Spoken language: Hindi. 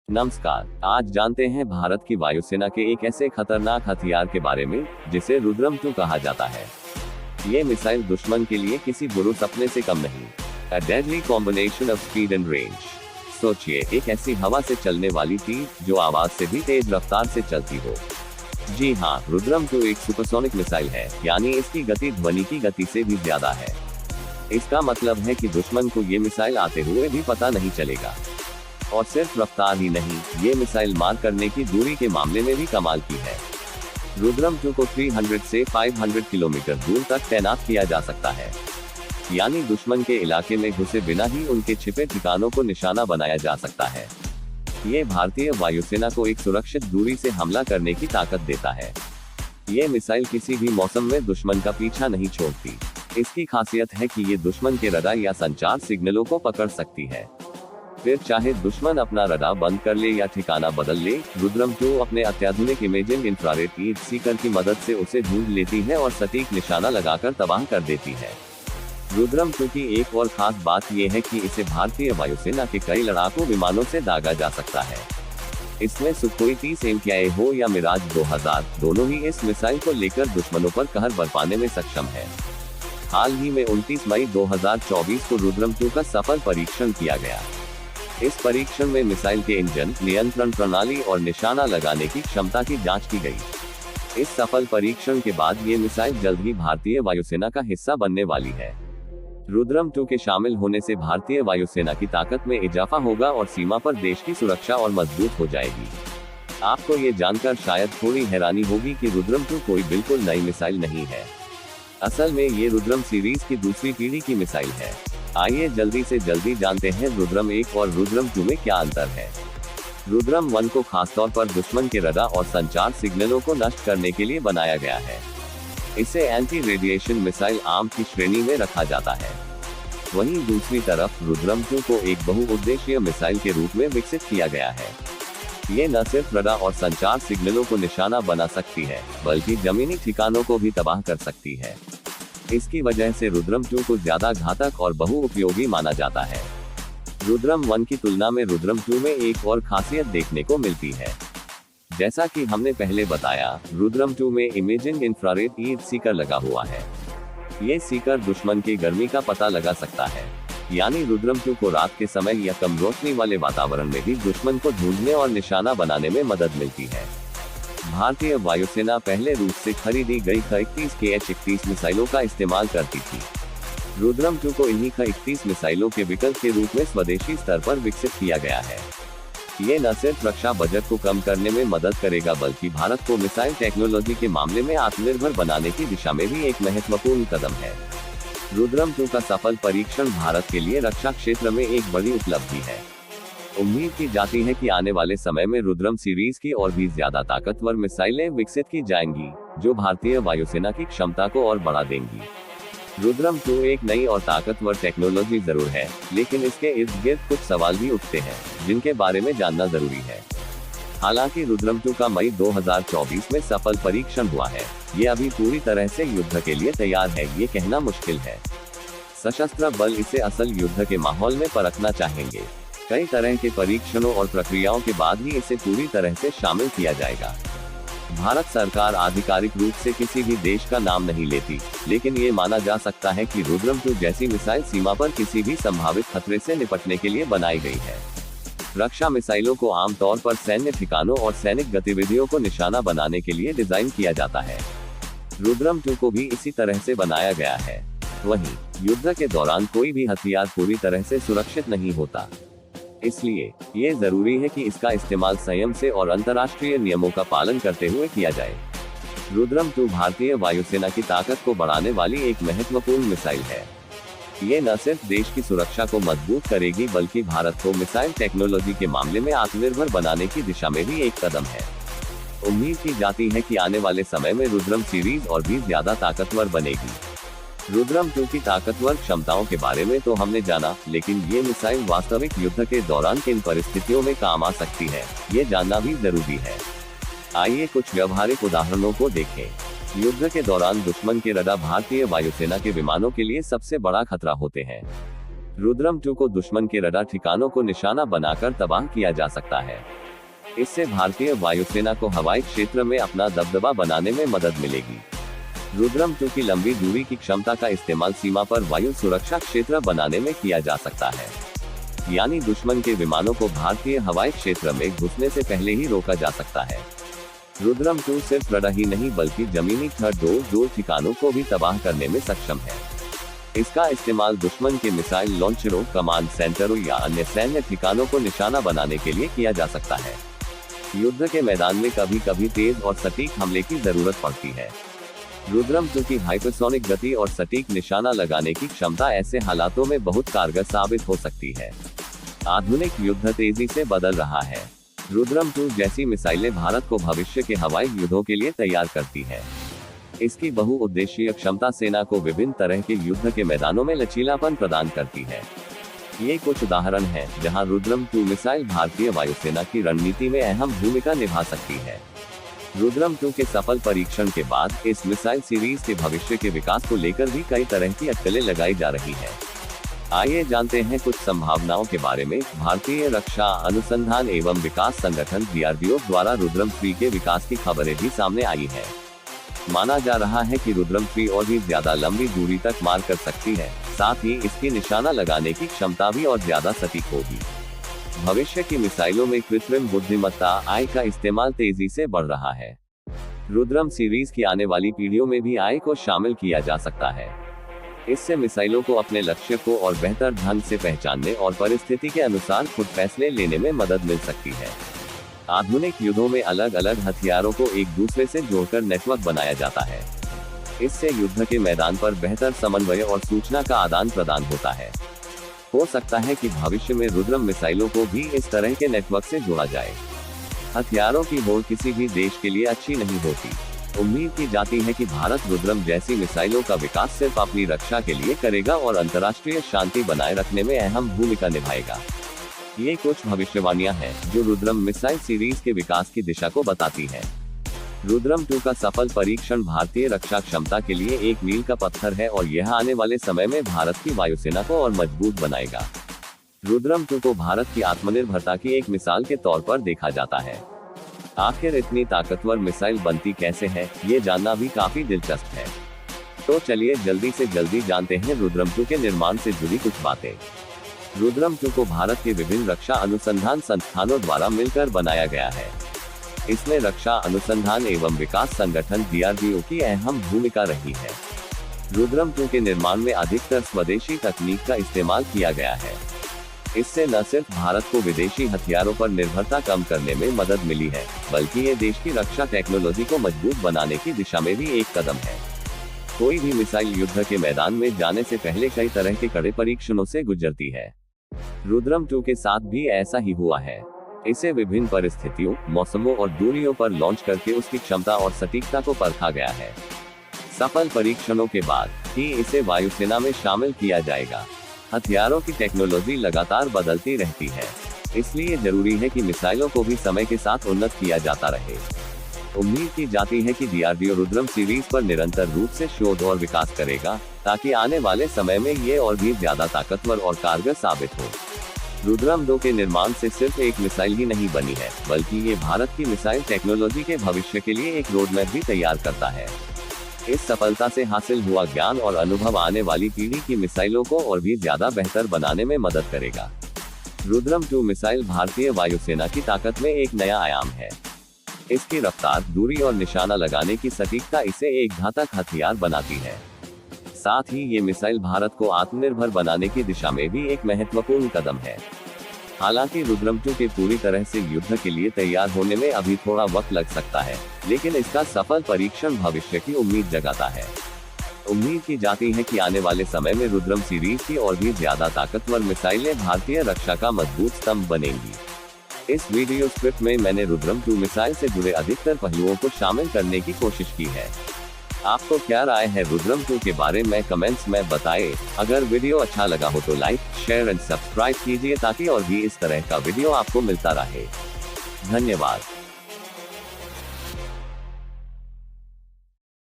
नमस्कार। आज जानते हैं भारत की वायुसेना के एक ऐसे खतरनाक हथियार के बारे में जिसे रुद्रम 2 कहा जाता है। ये मिसाइल दुश्मन के लिए किसी बुरे सपने से कम नहीं। A deadly combination of speed and range। सोचिए, एक ऐसी हवा से चलने वाली चीज जो आवाज से भी तेज रफ्तार से चलती हो। जी हाँ, रुद्रम 2 एक सुपरसोनिक मिसाइल है, यानी इसकी गति ध्वनि की गति से भी ज्यादा है। इसका मतलब है कि दुश्मन को ये मिसाइल आते हुए भी पता नहीं चलेगा। और सिर्फ रफ्तार ही नहीं, ये मिसाइल मार करने की दूरी के मामले में भी कमाल की है। रुद्रम 2 को 300 से 500 किलोमीटर दूर तक तैनात किया जा सकता है, यानी दुश्मन के इलाके में घुसे बिना ही उनके छिपे ठिकानों को निशाना बनाया जा सकता है। ये भारतीय वायुसेना को एक सुरक्षित दूरी से हमला करने की ताकत देता है। ये मिसाइल किसी भी मौसम में दुश्मन का पीछा नहीं छोड़ती। इसकी खासियत है कि ये दुश्मन के रडार या संचार सिग्नलों को पकड़ सकती है। फिर चाहे दुश्मन अपना रडार बंद कर ले या ठिकाना बदल ले, रुद्रम 2 अपने अत्याधुनिक इमेजिंग इंफ्रारेड हीट सीकर की मदद से उसे ढूंढ लेती है और सटीक निशाना लगाकर तबाह कर देती है। रुद्रम 2 की एक और खास बात यह है कि इसे भारतीय वायुसेना के कई लड़ाकू विमानों से दागा जा सकता है। इसमें सुखोई 30 MKI हो या मिराज 2000, दोनों ही इस मिसाइल को लेकर दुश्मनों पर कहर बरपाने में सक्षम है। हाल ही में 29 मई 2024 को रुद्रम 2 का सफल परीक्षण किया गया। इस परीक्षण में मिसाइल के इंजन, नियंत्रण प्रणाली और निशाना लगाने की क्षमता की जांच की गई। इस सफल परीक्षण के बाद ये मिसाइल जल्द ही भारतीय वायुसेना का हिस्सा बनने वाली है। रुद्रम 2 के शामिल होने से भारतीय वायुसेना की ताकत में इजाफा होगा और सीमा पर देश की सुरक्षा और मजबूत हो जाएगी। आपको ये जानकर शायद थोड़ी हैरानी होगी कि रुद्रम 2 कोई बिल्कुल नई मिसाइल नहीं है। असल में ये रुद्रम सीरीज की दूसरी पीढ़ी की मिसाइल है। आइए जल्दी से जल्दी जानते हैं रुद्रम 1 और रुद्रम 2 में क्या अंतर है। रुद्रम 1 को खासतौर पर दुश्मन के रडार और संचार सिग्नलों को नष्ट करने के लिए बनाया गया है। इसे एंटी रेडिएशन मिसाइल आर्म की श्रेणी में रखा जाता है। वहीं दूसरी तरफ रुद्रम 2 को एक बहुउद्देशीय मिसाइल के रूप में विकसित किया गया है। ये न सिर्फ रडार और संचार सिग्नलों को निशाना बना सकती है, बल्कि जमीनी ठिकानों को भी तबाह कर सकती है। इसकी वजह से रुद्रम 2 को ज्यादा घातक और बहुउपयोगी माना जाता है। रुद्रम 1 की तुलना में रुद्रम 2 में एक और खासियत देखने को मिलती है। जैसा कि हमने पहले बताया, रुद्रम 2 में इमेजिंग इंफ्रारेड हीट सीकर लगा हुआ है। ये सीकर दुश्मन की गर्मी का पता लगा सकता है, यानी रुद्रम 2 को रात के समय या कम रोशनी वाले वातावरण में भी दुश्मन को ढूंढने और निशाना बनाने में मदद मिलती है। भारतीय वायुसेना पहले रूस से खरीदी गई Kh-31 Kh-31 मिसाइलों का इस्तेमाल करती थी। रुद्रम 2 को इन्हीं Kh-31 मिसाइलों के विकल्प के रूप में स्वदेशी स्तर पर विकसित किया गया है। ये न सिर्फ रक्षा बजट को कम करने में मदद करेगा, बल्कि भारत को मिसाइल टेक्नोलॉजी के मामले में आत्मनिर्भर बनाने की दिशा में भी एक महत्वपूर्ण कदम है। रुद्रम 2 का सफल परीक्षण भारत के लिए रक्षा क्षेत्र में एक बड़ी उपलब्धि है। उम्मीद की जाती है कि आने वाले समय में रुद्रम सीरीज की और भी ज्यादा ताकतवर मिसाइलें विकसित की जाएंगी, जो भारतीय वायुसेना की क्षमता को और बढ़ा देंगी। रुद्रम 2 एक नई और ताकतवर टेक्नोलॉजी जरूर है, लेकिन इसके इर्द गिर्द कुछ सवाल भी उठते हैं, जिनके बारे में जानना जरूरी है। हालांकि रुद्रम 2 का मई 2024 में सफल परीक्षण हुआ है, ये अभी पूरी तरह से युद्ध के लिए तैयार है, ये कहना मुश्किल है। सशस्त्र बल इसे असल युद्ध के माहौल में परखना चाहेंगे। कई तरह के परीक्षणों और प्रक्रियाओं के बाद ही इसे पूरी तरह से शामिल किया जाएगा। भारत सरकार आधिकारिक रूप से किसी भी देश का नाम नहीं लेती, लेकिन ये माना जा सकता है कि रुद्रम 2 जैसी मिसाइल सीमा पर किसी भी संभावित खतरे से निपटने के लिए बनाई गई है। रक्षा मिसाइलों को आमतौर पर सैन्य ठिकानों और सैनिक गतिविधियों को निशाना बनाने के लिए डिजाइन किया जाता है। रुद्रम 2 को भी इसी तरह से बनाया गया है। वहीं युद्ध के दौरान कोई भी हथियार पूरी तरह से सुरक्षित नहीं होता, इसलिए ये जरूरी है कि इसका इस्तेमाल संयम से और अंतर्राष्ट्रीय नियमों का पालन करते हुए किया जाए। रुद्रम 2 भारतीय वायुसेना की ताकत को बढ़ाने वाली एक महत्वपूर्ण मिसाइल है। ये न सिर्फ देश की सुरक्षा को मजबूत करेगी, बल्कि भारत को मिसाइल टेक्नोलॉजी के मामले में आत्मनिर्भर बनाने की दिशा में भी एक कदम है। उम्मीद की जाती है कि आने वाले समय में रुद्रम सीरीज और भी ज्यादा ताकतवर बनेगी। रुद्रम 2 की ताकतवर क्षमताओं के बारे में तो हमने जाना, लेकिन ये मिसाइल वास्तविक युद्ध के दौरान किन परिस्थितियों में काम आ सकती है, ये जानना भी जरूरी है। आइए कुछ व्यवहारिक उदाहरणों को देखें। युद्ध के दौरान दुश्मन के रडार भारतीय वायुसेना के विमानों के लिए सबसे बड़ा खतरा होते हैं। रुद्रम 2 को दुश्मन के रडार ठिकानों को निशाना बनाकर तबाह किया जा सकता है। इससे भारतीय वायुसेना को हवाई क्षेत्र में अपना दबदबा बनाने में मदद मिलेगी। रुद्रम 2 की लंबी दूरी की क्षमता का इस्तेमाल सीमा पर वायु सुरक्षा क्षेत्र बनाने में किया जा सकता है, यानी दुश्मन के विमानों को भारतीय हवाई क्षेत्र में घुसने से पहले ही रोका जा सकता है। रुद्रम 2 सिर्फ रडार ही नहीं बल्कि जमीनी थर्ड ठिकानों को भी तबाह करने में सक्षम है। इसका इस्तेमाल दुश्मन के मिसाइल लॉन्चरों, कमांड सेंटरों या अन्य सैन्य ठिकानों को निशाना बनाने के लिए किया जा सकता है। युद्ध के मैदान में कभी कभी तेज और सटीक हमले की जरूरत पड़ती है। रुद्रम 2 की हाइपरसोनिक गति और सटीक निशाना लगाने की क्षमता ऐसे हालातों में बहुत कारगर साबित हो सकती है। आधुनिक युद्ध तेजी से बदल रहा है। रुद्रम 2 जैसी मिसाइलें भारत को भविष्य के हवाई युद्धों के लिए तैयार करती है। इसकी बहुउद्देशीय क्षमता सेना को विभिन्न तरह के युद्ध के मैदानों में लचीलापन प्रदान करती है। ये कुछ उदाहरण हैं जहां रुद्रम 2 मिसाइल भारतीय वायुसेना की रणनीति में अहम भूमिका निभा सकती है। रुद्रम 2 के सफल परीक्षण के बाद इस मिसाइल सीरीज के भविष्य के विकास को लेकर भी कई तरह की अटकलें लगाई जा रही है। आइए जानते हैं कुछ संभावनाओं के बारे में। भारतीय रक्षा अनुसंधान एवं विकास संगठन DRDO द्वारा रुद्रम 3 के विकास की खबरें भी सामने आई है। माना जा रहा है कि रुद्रम 3 और भी ज्यादा लंबी दूरी तक मार कर सकती है, साथ ही इसकी निशाना लगाने की क्षमता भी और ज्यादा सटीक होगी। भविष्य की मिसाइलों में कृत्रिम बुद्धिमत्ता AI का इस्तेमाल तेजी से बढ़ रहा है। रुद्रम सीरीज की आने वाली पीढ़ियों में भी AI को शामिल किया जा सकता है। इससे मिसाइलों को अपने लक्ष्य को और बेहतर ढंग से पहचानने और परिस्थिति के अनुसार खुद फैसले लेने में मदद मिल सकती है। आधुनिक युद्धों में अलग अलग हथियारों को एक दूसरे से जोड़कर नेटवर्क बनाया जाता है। इससे युद्ध के मैदान पर बेहतर समन्वय और सूचना का आदान प्रदान होता है। हो सकता है कि भविष्य में रुद्रम मिसाइलों को भी इस तरह के नेटवर्क से जोड़ा जाए। हथियारों की होड़ किसी भी देश के लिए अच्छी नहीं होती। उम्मीद की जाती है कि भारत रुद्रम जैसी मिसाइलों का विकास सिर्फ अपनी रक्षा के लिए करेगा और अंतर्राष्ट्रीय शांति बनाए रखने में अहम भूमिका निभाएगा। ये कुछ भविष्यवाणियां हैं जो रुद्रम मिसाइल सीरीज के विकास की दिशा को बताती है। रुद्रम 2 का सफल परीक्षण भारतीय रक्षा क्षमता के लिए एक मील का पत्थर है और यह आने वाले समय में भारत की वायुसेना को और मजबूत बनाएगा। रुद्रम 2 को भारत की आत्मनिर्भरता की एक मिसाल के तौर पर देखा जाता है। आखिर इतनी ताकतवर मिसाइल बनती कैसे है, ये जानना भी काफी दिलचस्प है। तो चलिए जल्दी से जल्दी जानते हैं रुद्रम 2 के निर्माण से जुड़ी कुछ बातें। रुद्रम 2 को भारत के विभिन्न रक्षा अनुसंधान संस्थानों द्वारा मिलकर बनाया गया है। इसमें रक्षा अनुसंधान एवं विकास संगठन DRDO की अहम भूमिका रही है। रुद्रम 2 के निर्माण में अधिकतर स्वदेशी तकनीक का इस्तेमाल किया गया है। इससे न सिर्फ भारत को विदेशी हथियारों पर निर्भरता कम करने में मदद मिली है, बल्कि ये देश की रक्षा टेक्नोलॉजी को मजबूत बनाने की दिशा में भी एक कदम है। कोई भी मिसाइल युद्ध के मैदान में जाने से पहले कई तरह के कड़े परीक्षणों से गुजरती है। रुद्रम 2 के साथ भी ऐसा ही हुआ है। इसे विभिन्न परिस्थितियों, मौसमों और दूरियों पर लॉन्च करके उसकी क्षमता और सटीकता को परखा गया है। सफल परीक्षणों के बाद ही इसे वायुसेना में शामिल किया जाएगा। हथियारों की टेक्नोलॉजी लगातार बदलती रहती है, इसलिए जरूरी है कि मिसाइलों को भी समय के साथ उन्नत किया जाता रहे। उम्मीद की जाती है कि DRDO रुद्रम सीरीज पर निरंतर रूप से शोध और विकास करेगा, ताकि आने वाले समय में ये और भी ज्यादा ताकतवर और कारगर साबित हो। रुद्रम 2 के निर्माण से सिर्फ एक मिसाइल ही नहीं बनी है, बल्कि ये भारत की मिसाइल टेक्नोलॉजी के भविष्य के लिए एक रोड मैप भी तैयार करता है। इस सफलता से हासिल हुआ ज्ञान और अनुभव आने वाली पीढ़ी की मिसाइलों को और भी ज्यादा बेहतर बनाने में मदद करेगा। रुद्रम 2 मिसाइल भारतीय वायुसेना की ताकत में एक नया आयाम है। इसकी रफ्तार, दूरी और निशाना लगाने की सटीकता इसे एक घातक हथियार बनाती है। साथ ही ये मिसाइल भारत को आत्मनिर्भर बनाने की दिशा में भी एक महत्वपूर्ण कदम है। हालांकि रुद्रम 2 के पूरी तरह से युद्ध के लिए तैयार होने में अभी थोड़ा वक्त लग सकता है, लेकिन इसका सफल परीक्षण भविष्य की उम्मीद जगाता है। उम्मीद की जाती है कि आने वाले समय में रुद्रम सीरीज की और भी ज्यादा ताकतवर मिसाइलें भारतीय रक्षा का मजबूत स्तंभ बनेंगी। इस वीडियो स्क्रिप्ट में मैंने रुद्रम 2 मिसाइल से जुड़े अधिकतर पहलुओं को शामिल करने की कोशिश की है। आपको क्या राय है रुद्रम 2 के बारे में कमेंट्स में बताएं। अगर वीडियो अच्छा लगा हो तो लाइक, शेयर एंड सब्सक्राइब कीजिए ताकि और भी इस तरह का वीडियो आपको मिलता रहे। धन्यवाद।